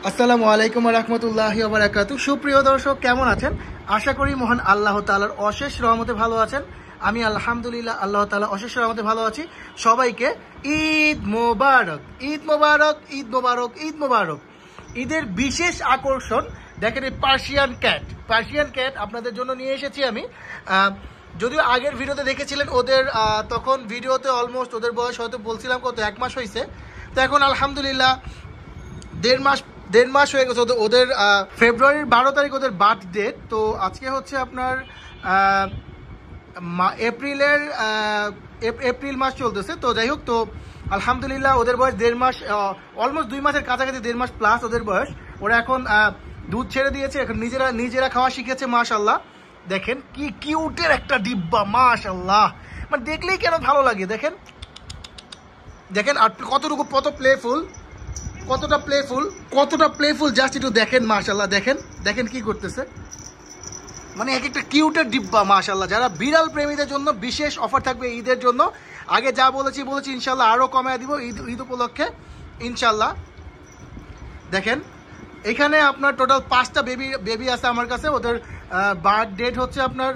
আসসালামু আলাইকুম রহমতুল্লাহি ওয়া বারাকাতুহু। সুপ্রিয় দর্শক, কেমন আছেন? আশা করি মহান আল্লাহ তাআলার অশেষ রহমতে ভালো আছেন। আমি আলহামদুলিল্লাহ আল্লাহ তাআলা অশেষ রহমতে ভালো আছি। সবাইকে ঈদ মোবারক, ঈদ মোবারক, ঈদ মোবারক, ঈদ মোবারক। ঈদের বিশেষ আকর্ষণ দেখেন এই পার্সিয়ান ক্যাট আপনাদের জন্য নিয়ে এসেছি আমি। যদিও আগের ভিডিওতে দেখেছিলেন ওদের, তখন ভিডিওতে অলমোস্ট ওদের বয়স হয়তো বলছিলাম কত 1 মাস হয়েছে। তো এখন আলহামদুলিল্লাহ দেড় মাস হয়ে গেছে। ওদের ফেব্রুয়ারির 12 তারিখ ওদের বার্থ ডেট। তো আজকে হচ্ছে আপনার এপ্রিল মাস চলতেছে। তো যাই হোক, তো আলহামদুলিল্লাহ ওদের বয়স 1.5 মাস, অলমোস্ট 2 মাসের কাছাকাছি, 1.5 মাস প্লাস ওদের বয়স। ওরা এখন দুধ ছেড়ে দিয়েছে, এখন নিজেরা খাওয়া শিখেছে। মাশাল্লাহ, দেখেন কি কিউটের একটা ডিব্বা, মাশাল্লাহ, মানে দেখলেই কেন ভালো লাগে। দেখেন আর কতটুকু কতটা প্লেফুল জাস্ট একটু দেখেন। মাশাল্লাহ, দেখেন কি করতেছে, মানে এক একটা কিউটের ডিব্বা। মাশাল্লাহ, যারা বিড়াল প্রেমীদের জন্য বিশেষ অফার থাকবে ঈদের জন্য। আগে যা বলেছি ইনশাল্লাহ আরও কমায় দিব ঈদ উপলক্ষে ইনশাল্লাহ। দেখেন এখানে আপনার টোটাল 5টা বেবি আছে আমার কাছে। ওদের বার্থ ডেট হচ্ছে আপনার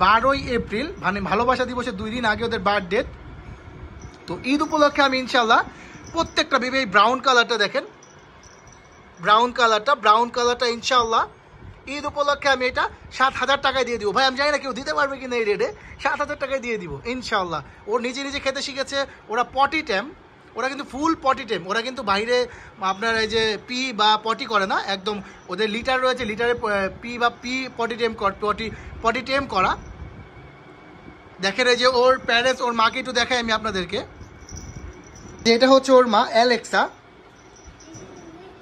12ই এপ্রিল, মানে ভালোবাসা দিবসের 2 দিন আগে ওদের বার্থ ডেট। তো ঈদ উপলক্ষে আমি ইনশাল্লাহ প্রত্যেকটা বেবি, এই ব্রাউন কালারটা দেখেন, ব্রাউন কালারটা ইনশাল্লাহ ঈদ উপলক্ষে আমি এটা 7,000 টাকায় দিয়ে দিব। ভাই আমি জানি না কেউ দিতে পারবে কিনা এই রেটে, 7,000 টাকায় দিয়ে দিব ইনশাল্লাহ। ও নিজে খেতে শিখেছে। ওরা পটি টেম, ওরা কিন্তু ফুল পটি টেম। ওরা কিন্তু বাইরে আপনার এই যে পি বা পটি করে না, একদম ওদের লিটার রয়েছে, লিটারে পটি টেম করা। দেখেন এই যে ওর প্যারেন্টস, ওর মাকে একটু দেখাই আমি আপনাদেরকে। এটা হচ্ছে ওর মা অ্যালেক্সা,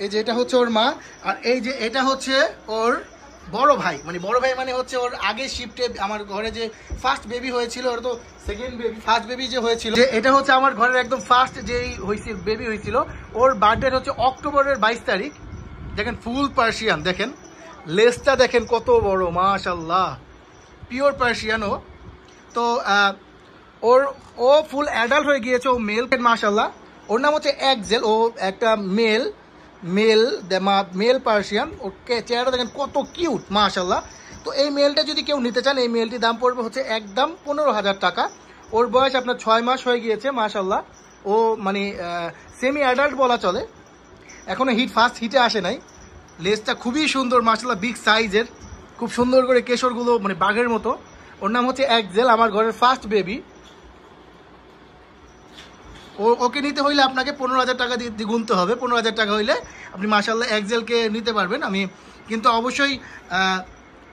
এই যে এটা হচ্ছে ওর মা। আর এই যে এটা হচ্ছে ওর বড় ভাই, মানে হচ্ছে ওর আগের শিফটে আমার ঘরে যে ফার্স্ট বেবি হয়েছিল, ওর তো সেকেন্ড বেবি, ফার্স্ট বেবি যে হয়েছিল, যে এটা হচ্ছে আমার ঘরের একদম ফার্স্ট যেই বেবি হয়েছিল। ওর বার্থডে হচ্ছে অক্টোবরের 22 তারিখ। দেখেন ফুল পার্সিয়ান, দেখেন লেজটা দেখেন কত বড়, মাশাল্লাহ, পিওর পার্সিয়ান ও। তো ও ফুল অ্যাডাল্ট হয়ে গিয়েছে, ও মেল মাশাল্লাহ। ওর নাম হচ্ছে একজেল, ও একটা মেল পার্সিয়ান। ওকে চেহারা দেখেন কত কিউট, মাশাল্লাহ। তো এই মেলটা যদি কেউ নিতে চান, এই মেলটির দাম পড়বে হচ্ছে একদম 15,000 টাকা। ওর বয়স আপনার 6 মাস হয়ে গিয়েছে, মাশাল্লাহ। ও মানে সেমি অ্যাডাল্ট বলা চলে, এখনো ফার্স্ট হিটে আসে নাই। লেজটা খুবই সুন্দর মাশাল্লাহ, বিগ সাইজের, খুব সুন্দর করে কেশরগুলো মানে বাঘের মতো। ওর নাম হচ্ছে একজেল, আমার ঘরের ফার্স্ট বেবি। ওকে নিতে হইলে আপনাকে 15,000 টাকা দিয়ে গুনতে হবে। 15,000 টাকা হইলে আপনি মাশাল্লাহ একজেলকে নিতে পারবেন। আমি কিন্তু অবশ্যই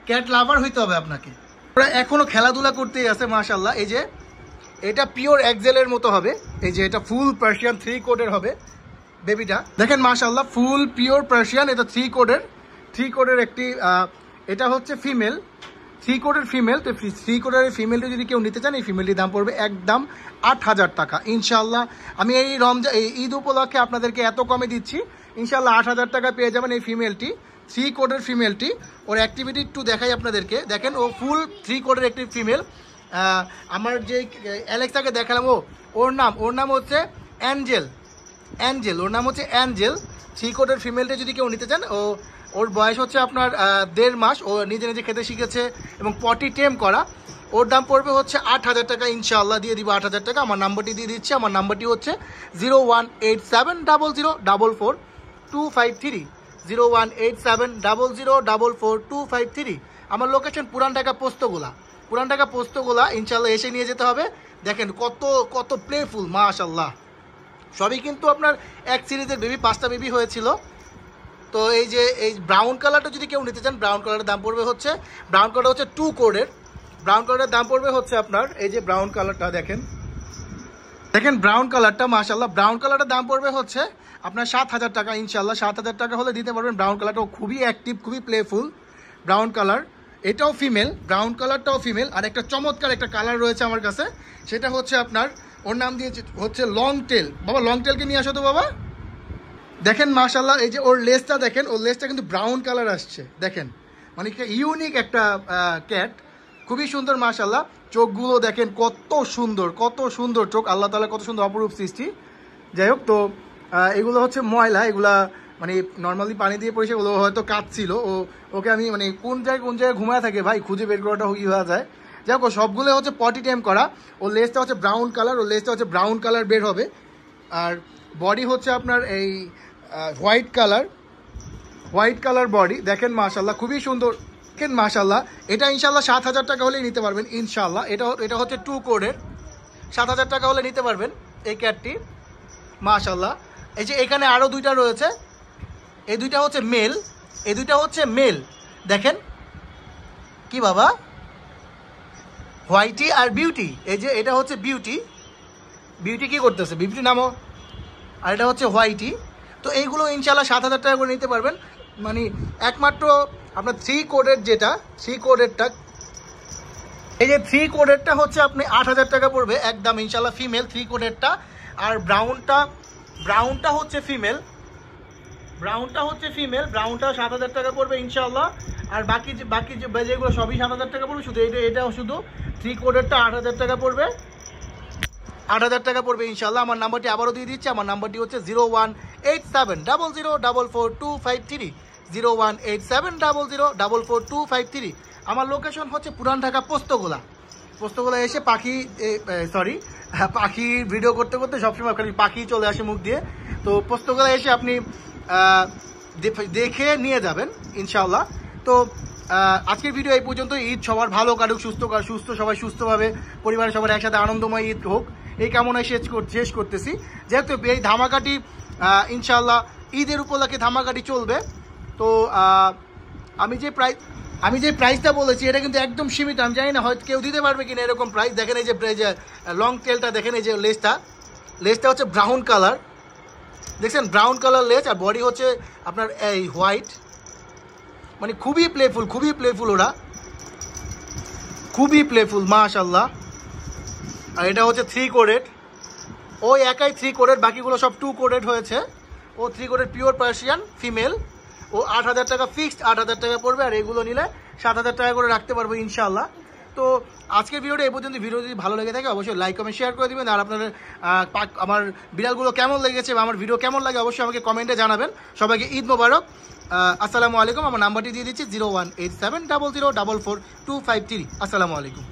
ক্যাট লাভার হইতে হবে আপনাকে। ওরা এখনও খেলাধুলা করতেই আছে মাশাল্লাহ। এই যে এটা পিওর একজেলের মতো হবে, এই যে এটা ফুল পার্সিয়ান 3 কোডের হবে বেবিটা। দেখেন মাশাল্লাহ, ফুল পিওর পার্সিয়ান, এটা 3 কোডের একটি, এটা হচ্ছে ফিমেল, 3 কোডের ফিমেল। তো 3 কোডের ফিমেলটা যদি কেউ নিতে চান, এই ফিমেলটির দাম পড়বে একদম 8,000 টাকা ইনশাল্লাহ। আমি এই ঈদ উপলক্ষে আপনাদেরকে এত কমে দিচ্ছি ইনশাল্লাহ। 8,000 টাকা পেয়ে যাবেন এই ফিমেলটি, 3 কোডের ফিমেলটি। ওর অ্যাক্টিভিটি একটু দেখাই আপনাদেরকে। দেখেন ও ফুল 3 কোডের একটি ফিমেল। আমার যে অ্যালেক্সাকে দেখালাম, ওর নাম হচ্ছে অ্যাঞ্জেল, ওর নাম হচ্ছে অ্যাঞ্জেল। 3 কোডের ফিমেলটা যদি কেউ নিতে চান, ওর বয়স হচ্ছে আপনার 1.5 মাস। ও নিজে খেতে শিখেছে এবং পটি টেম করা। ওর দাম পড়বে হচ্ছে 8,000 টাকা ইনশাআল্লাহ, দিয়ে দিব 8,000 টাকা। আমার নাম্বারটি দিয়ে দিচ্ছি, আমার নাম্বারটি হচ্ছে 018700253, 018700253। আমার লোকেশন পুরান ঢাকা পোস্তগোলা ইনশাআল্লাহ এসে নিয়ে যেতে হবে। দেখেন কত প্লেফুল, মাশাআল্লাহ। সবই কিন্তু আপনার এক সিরিজের বেবি, 5টা বেবি হয়েছিল। তো এই যে এই ব্রাউন কালারটা যদি কেউ নিতে চান, ব্রাউন কালারের দাম পড়বে হচ্ছে, ব্রাউন কালার হচ্ছে 2 কোডের, ব্রাউন কালারের দাম পড়বে হচ্ছে আপনার, এই যে ব্রাউন কালারটা দেখেন ব্রাউন কালারটা মাশাল্লাহ, ব্রাউন কালারের দাম পড়বে হচ্ছে আপনার 7,000 টাকা ইনশাল্লাহ। 7,000 টাকা হলে দিতে পারবেন। ব্রাউন কালারটাও খুবই অ্যাক্টিভ, খুবই প্লেফুল ব্রাউন কালার। এটাও ফিমেল, ব্রাউন কালারটাও ফিমেল। আর একটা চমৎকার একটা কালার রয়েছে আমার কাছে, সেটা হচ্ছে আপনার, ওর নাম দিয়েছে হচ্ছে লং টেল। বাবা লং টেলকে নিয়ে আসো তো বাবা। দেখেন মাশাল্লাহ, এই যে ওর লেজটা দেখেন, ওর লেজটা কিন্তু ব্রাউন কালার আসছে। দেখেন মানে ইউনিক একটা ক্যাট, খুবই সুন্দর মাশাল্লাহ। চোখগুলো দেখেন কত সুন্দর চোখ, আল্লাহ তাআলা কত সুন্দর অপরূপ সৃষ্টি। যাই হোক, তো এগুলো হচ্ছে ময়লা, এগুলা মানে নর্মালি পানি দিয়ে পরিষ্কার ও হয়তো কাঁদছিল, ওকে আমি মানে কোন জায়গায় ঘুমায় থাকে ভাই খুঁজে বের করাটা কি হয়ে যায়। দেখো সবগুলো হচ্ছে পটি টাইম করা। ওর লেজটা হচ্ছে ব্রাউন কালার, ওর লেজটা হচ্ছে ব্রাউন কালার বের হবে। আর বডি হচ্ছে আপনার এই হোয়াইট কালার বডি। দেখেন মাশাল্লাহ খুবই সুন্দর, দেখেন মাশাল্লাহ। এটা ইনশাল্লাহ 7,000 টাকা হলেই নিতে পারবেন ইনশাল্লাহ। এটা হচ্ছে 2 কোডের, 7,000 টাকা হলে নিতে পারবেন এই ক্যাটটি মাশাল্লাহ। এই যে এখানে আরও দুইটা রয়েছে, এই দুইটা হচ্ছে মেল, এই দুইটা হচ্ছে মেল। দেখেন কি বাবা, হোয়াইটি আর বিউটি। এই যে এটা হচ্ছে বিউটি কি করতেছে, বিউটি নামও। আর এটা হচ্ছে হোয়াইটি। তো এইগুলো ইনশাল্লাহ 7,000 টাকা করে নিতে পারবেন। মানে একমাত্র আপনার 3 কোডের যেটা 3 কোডেরটা, এই যে 3 কোডেরটা হচ্ছে আপনি 8,000 টাকা পড়বে একদম ইনশাল্লাহ, ফিমেল 3 কোডেরটা। আর ব্রাউনটা হচ্ছে ফিমেল, ব্রাউনটা 7,000 টাকা পড়বে ইনশাল্লাহ। আর বাকি যেগুলো সবই 7,000 টাকা পড়বে, শুধু এটা শুধু 3 কোডেরটা 8,000 টাকা পড়বে, 8,000 টাকা পড়বে ইনশাল্লাহ। আমার নাম্বারটি আবারও দিয়ে দিচ্ছি, আমার নাম্বারটি হচ্ছে 018700044253, 018700044253। আমার লোকেশন হচ্ছে পুরান ঢাকা পোস্তগোলা এসে পাখির ভিডিও করতে করতে সবসময় খালি পাখি চলে আসে মুখ দিয়ে। তো পোস্তগোলা এসে আপনি দেখে নিয়ে যাবেন ইনশাল্লাহ। তো আজকের ভিডিও এই পর্যন্ত। ঈদ সবার ভালো কাটুক, সুস্থ সবাই সুস্থভাবে পরিবারের সবার একসাথে আনন্দময় ঈদ হোক, এই কামনায় শেষ করতেছি। যেহেতু এই ধামাকাটি ইনশাল্লাহ ঈদের উপলক্ষে ধামাকাটি চলবে। তো আমি যে প্রাইসটা বলেছি এটা কিন্তু একদম সীমিত। আমি জানি না হয়তো কেউ দিতে পারবে কিনা এরকম প্রাইস। দেখেন এই যে লং টেলটা দেখেন, এই যে লেজটা হচ্ছে ব্রাউন কালার, দেখছেন ব্রাউন কালার লেজ। আর বডি হচ্ছে আপনার এই হোয়াইট। মানে খুবই প্লেফুল ওরা, খুবই প্লেফুল মাশাল্লাহ। আর এটা হচ্ছে 3 কোডেড, ওই একাই 3 কোডেড, বাকিগুলো সব 2 কোডেড হয়েছে। ও 3 কোডেড পিওর পার্সিয়ান ফিমেল। ও 8,000 টাকা ফিক্সড, 8,000 টাকা পড়বে। আর এগুলো নিলে 7,000 টাকা করে রাখতে পারবো ইনশাল্লাহ। তো আজকের ভিডিওটা এই পর্যন্ত। ভিডিও যদি ভালো লেগে থাকে অবশ্যই লাইক কমেন্ট শেয়ার করে দিবেন। আর আপনাদের আমার বিড়ালগুলো কেমন লেগেছে বা আমার ভিডিও কেমন লাগে অবশ্যই আমাকে কমেন্টে জানাবেন। সবাইকে ঈদ মোবারক, আসসালামু আলাইকুম। আমার নাম্বারটি দিয়ে দিচ্ছি 018700044253। আসসালামু আলাইকুম।